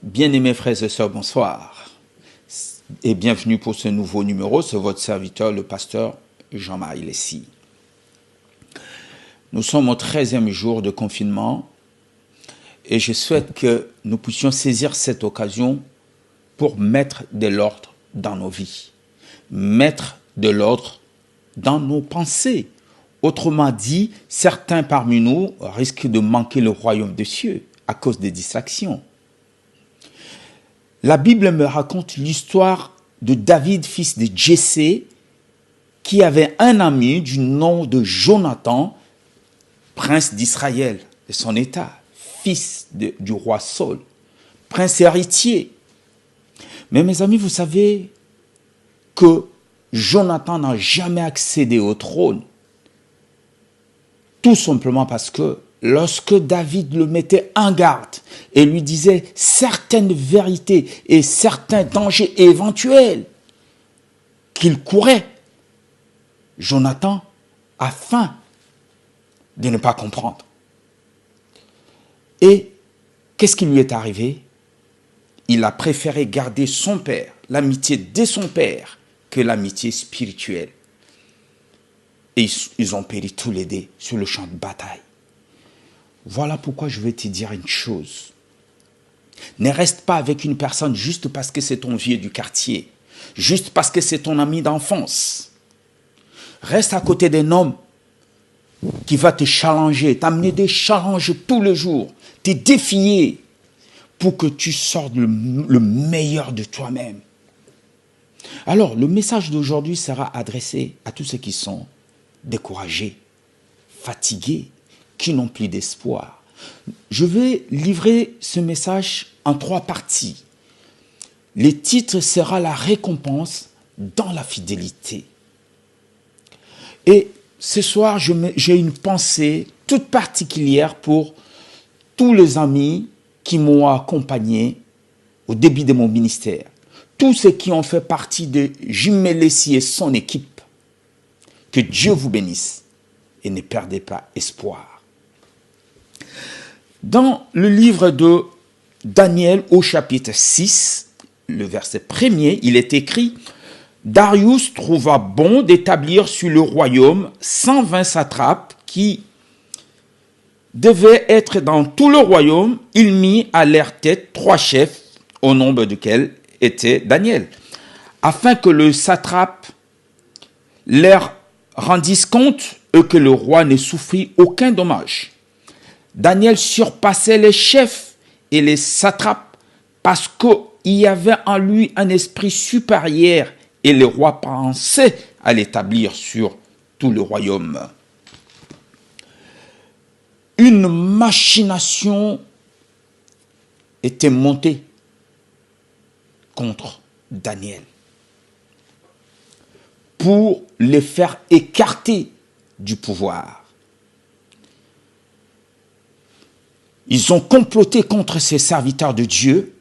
Bien-aimés frères et sœurs, bonsoir et bienvenue pour ce nouveau numéro. C'est votre serviteur, le pasteur Jean-Marie Lessy. Nous sommes au 13e jour de confinement et je souhaite que nous puissions saisir cette occasion pour mettre de l'ordre dans nos vies, mettre de l'ordre dans nos pensées. Autrement dit, certains parmi nous risquent de manquer le royaume des cieux à cause des distractions. La Bible me raconte l'histoire de David, fils de Jessé, qui avait un ami du nom de Jonathan, prince d'Israël, de son état, fils du roi Saul, prince héritier. Mais mes amis, vous savez que Jonathan n'a jamais accédé au trône, tout simplement parce que lorsque David le mettait en garde et lui disait certaines vérités et certains dangers éventuels qu'il courait, Jonathan a faim de ne pas comprendre. Et qu'est-ce qui lui est arrivé? Il a préféré garder son père, l'amitié de son père, que l'amitié spirituelle. Et ils ont péri tous les deux sur le champ de bataille. Voilà pourquoi je vais te dire une chose. Ne reste pas avec une personne juste parce que c'est ton vieux du quartier, juste parce que c'est ton ami d'enfance. Reste à côté d'un homme qui va te challenger, t'amener des challenges tous les jours, te défier pour que tu sortes le meilleur de toi-même. Alors, le message d'aujourd'hui sera adressé à tous ceux qui sont découragés, fatigués, qui n'ont plus d'espoir. Je vais livrer ce message en 3 parties. Le titre sera la récompense dans la fidélité. Et ce soir, j'ai une pensée toute particulière pour tous les amis qui m'ont accompagné au début de mon ministère. Tous ceux qui ont fait partie de Jean-Marie Lessy et son équipe. Que Dieu vous bénisse et ne perdez pas espoir. Dans le livre de Daniel au chapitre 6, le verset 1er, il est écrit « Darius trouva bon d'établir sur le royaume 120 satrapes qui devaient être dans tout le royaume. Il mit à leur tête 3 chefs, au nombre duquel était Daniel, afin que le satrape leur rendisse compte et que le roi ne souffrit aucun dommage. Daniel surpassait les chefs et les satrapes parce qu'il y avait en lui un esprit supérieur et le roi pensait à l'établir sur tout le royaume. Une machination était montée contre Daniel pour les faire écarter du pouvoir. Ils ont comploté contre ces serviteurs de Dieu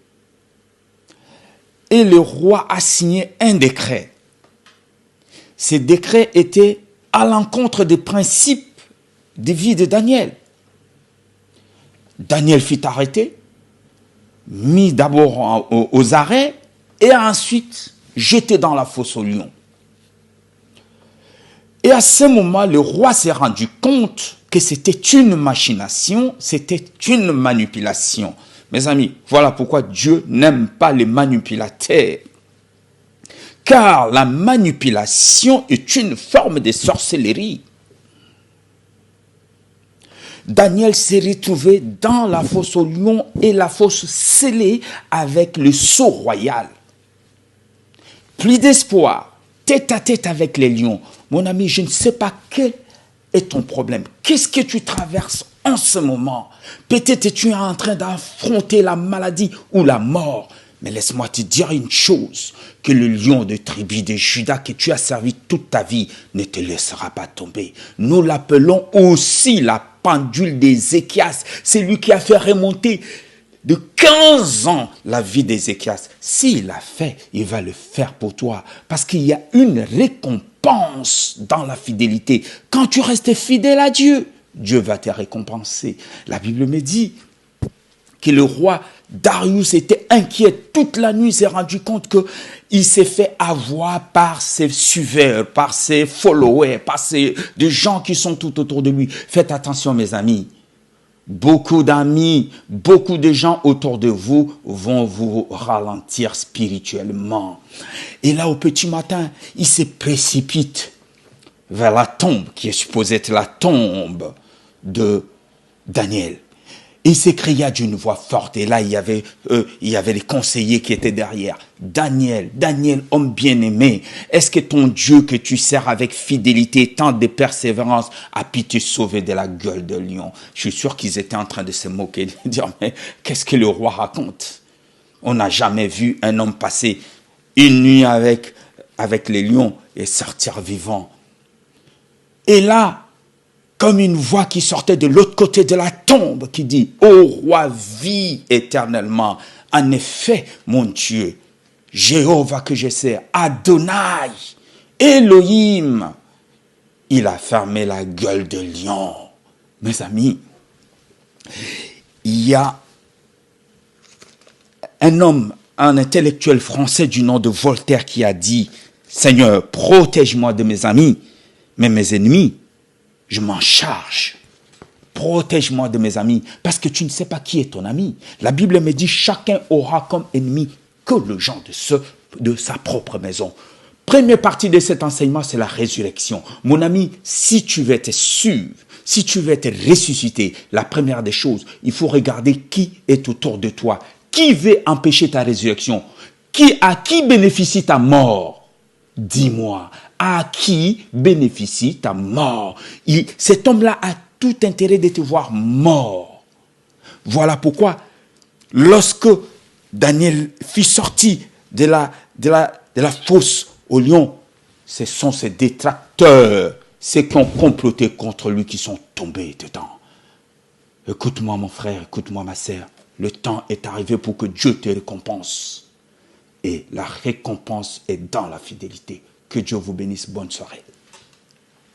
et le roi a signé un décret. Ces décrets étaient à l'encontre des principes de vie de Daniel. Daniel fut arrêté, mis d'abord aux arrêts et ensuite jeté dans la fosse aux lions. Et à ce moment, le roi s'est rendu compte que c'était une machination, c'était une manipulation. Mes amis, voilà pourquoi Dieu n'aime pas les manipulateurs. Car la manipulation est une forme de sorcellerie. Daniel s'est retrouvé dans la fosse aux lions et la fosse scellée avec le sceau royal. Plus d'espoir, tête à tête avec les lions. Mon ami, je ne sais pas quel est ton problème. Qu'est-ce que tu traverses en ce moment? Peut-être tu es en train d'affronter la maladie ou la mort. Mais laisse-moi te dire une chose, que le lion de tribu de Juda que tu as servi toute ta vie ne te laissera pas tomber. Nous l'appelons aussi la pendule d'Ézéchias. C'est lui qui a fait remonter de 15 ans la vie d'Ézéchias. S'il l'a fait, il va le faire pour toi. Parce qu'il y a une récompense dans la fidélité. Quand tu restes fidèle à Dieu, Dieu va te récompenser. La Bible me dit que le roi Darius était inquiet. Toute la nuit, il s'est rendu compte qu'il s'est fait avoir par ses suiveurs, par ses followers, par des gens qui sont tout autour de lui. Faites attention, mes amis. Beaucoup d'amis, beaucoup de gens autour de vous vont vous ralentir spirituellement. Et là, au petit matin, il se précipite vers la tombe, qui est supposée être la tombe de Daniel. Il s'écria d'une voix forte, et là il y avait les conseillers qui étaient derrière. Daniel, Daniel, homme bien-aimé, est-ce que ton Dieu que tu sers avec fidélité, tant de persévérance, a pu te sauver de la gueule de lion? Je suis sûr qu'ils étaient en train de se moquer, de dire, mais qu'est-ce que le roi raconte? On n'a jamais vu un homme passer une nuit avec les lions et sortir vivant. Et là, comme une voix qui sortait de l'autre côté de la tombe, qui dit, « Ô roi, vis éternellement. En effet, mon Dieu, Jéhovah que je sers, Adonai, Elohim, il a fermé la gueule de lion. » Mes amis, il y a un homme, un intellectuel français du nom de Voltaire qui a dit, « Seigneur, protège-moi de mes amis, mais mes ennemis, je m'en charge. Protège-moi de mes amis, parce que tu ne sais pas qui est ton ami. » La Bible me dit, chacun aura comme ennemi que le gens de sa propre maison. Première partie de cet enseignement, c'est la résurrection. Mon ami, si tu veux être sûr, si tu veux être ressuscité, la première des choses, il faut regarder qui est autour de toi. Qui veut empêcher ta résurrection? À qui bénéficie ta mort? Dis-moi, à qui bénéficie ta mort? Cet homme-là a tout intérêt de te voir mort. Voilà pourquoi, lorsque Daniel fut sorti de la fosse au lion, ce sont ses détracteurs, ceux qui ont comploté contre lui, qui sont tombés dedans. Écoute-moi, mon frère, écoute-moi, ma sœur. Le temps est arrivé pour que Dieu te récompense. Et la récompense est dans la fidélité. Que Dieu vous bénisse. Bonne soirée.